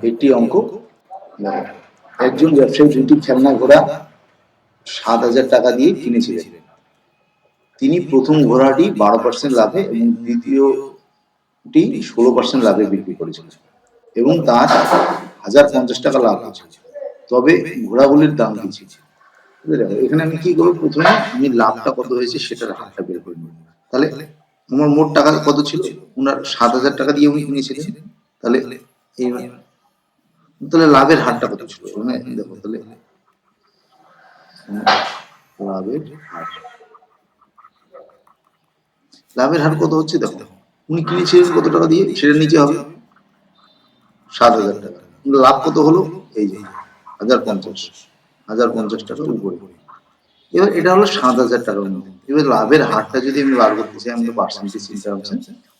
এটি অঙ্ক। একজন ব্যবসায়ী দুটি খেলনা ঘোড়া 7,000 টাকা দিয়ে কিনেছিলেন। তিনি প্রথম ঘোড়াটি 12% লাভে এবং দ্বিতীয়টি 16% লাভে বিক্রি করেছিলেন এবং তার 1,050 টাকা লাভ হয়েছে। তবে ঘোড়াগুলির দাম কি ছিল? এখানে আমি কি করবো, প্রথমে আমি লাভটা কত হয়েছে সেটার হারটা বের করে নেব। তাহলে আমার মোট টাকা কত ছিল, ওনার 7,000 টাকা দিয়ে উনি কিনেছিলেন। তাহলে তাহলে লাভের হারটা কত ছিল, দেখো তাহলে লাভের হার কত হচ্ছে, দেখো উনি কিনেছিলেন কত টাকা দিয়ে, সেটা নিচে হবে 7,000 টাকা। লাভ কত হলো, এই যে 1,050 টাকার উপরে। এবার এটা হলো 7,000 টাকার মধ্যে। এবার লাভের হারটা যদি আমি বার করতে চাই, আমি পার্সেন্টেজ চিন্তা করছি,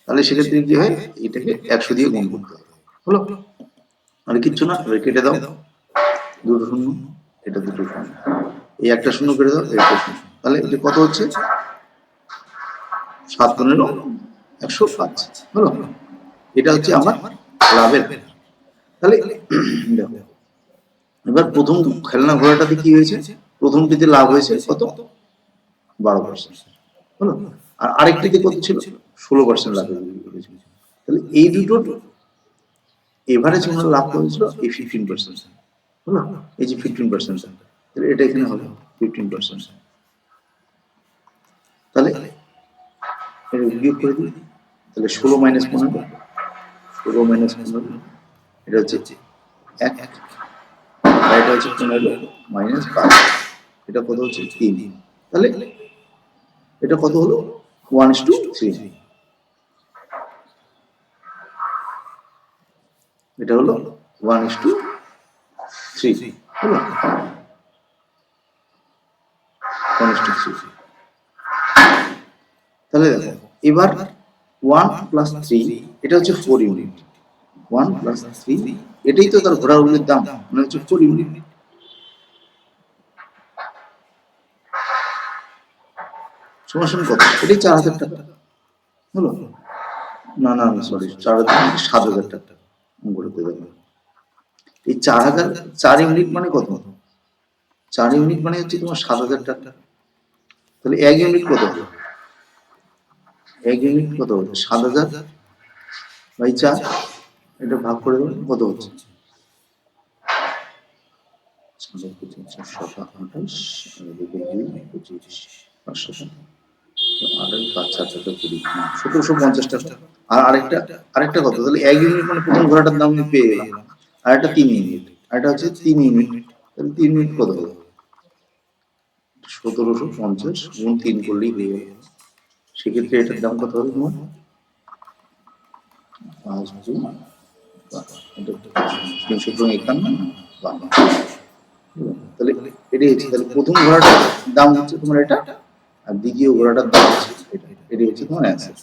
তাহলে সেক্ষেত্রে কি হয়, এটাকে 100 দিয়ে গুণ করতে হবে। হলো, আর কিচ্ছু না, কেটে দাও, দুটো শূন্য, এটা দুটো শূন্য, এই একটা শূন্য কেটে দাও, একটা শূন্য, তাহলে এটা কত হচ্ছে 7 15 105। হলো, এটা হচ্ছে আমার লাভের। তাহলে দেখো এবার প্রথম খেলনা ঘোড়াটাতে কি হয়েছে, প্রথমটিতে লাভ হয়েছে কত 12%। হলো, আর আরেকটিতে কত ছিল 16% লাভ হয়েছে। তাহলে এই দুটোর এভারেজ ওনার লাভ হয়েছিল এই 15%। হলো, এই যে 15%, তাহলে এটা এখানে হবে 15%। তাহলে এটা বিয়োগ করে দিই, তাহলে 16 মাইনাস 15, 16 মাইনাস 15, এটা হচ্ছে 1, আর এটা হচ্ছে 15 মাইনাস 5, এটা কত হচ্ছে 3। তাহলে এটা কত হলো 1:3, এটা হলো 1:3। হলো 1:3। তাহলে দেখো এবার 1 + 3, এটা হচ্ছে 4 ইউনিট। 1 + 3, এটাই তো তার ঘোড়াগুলির দাম, মানে হচ্ছে 4 ইউনিট। সমান কত, এটাই 4,000 টাকা। হলো, না না সরি, 7,000 টাকা করতে দেবেন। এই 4 ইউনিট মানে কত, 4 ইউনিট মানে হচ্ছে তোমার 7,000 টাকা। তাহলে 1 ইউনিট কত, 1 ইউনিট কত হচ্ছে 7,000 বাই 4, এটা ভাগ করে দেবেন, কত হচ্ছে 1750 টাকা। আর আরেকটা কত, তাহলে 1 ইউনিট মানে প্রথম ঘোড়াটার দাম আমি পেয়ে গেলাম, আর একটা 3 ইউনিট, আর এটা হচ্ছে 3 ইউনিট। তাহলে 3 ইউনিট কত হবে, 1750 গুণ 3 করলেই হয়ে গেল। সেক্ষেত্রে এটার দাম কত হবে তোমার 351। তাহলে এটাই হচ্ছে, তাহলে প্রথম ঘোড়াটার দাম হচ্ছে তোমার এটা, আর দ্বিতীয় ঘোড়াটার দাম হচ্ছে এটা। এটাই হচ্ছে তোমার অ্যান্সার।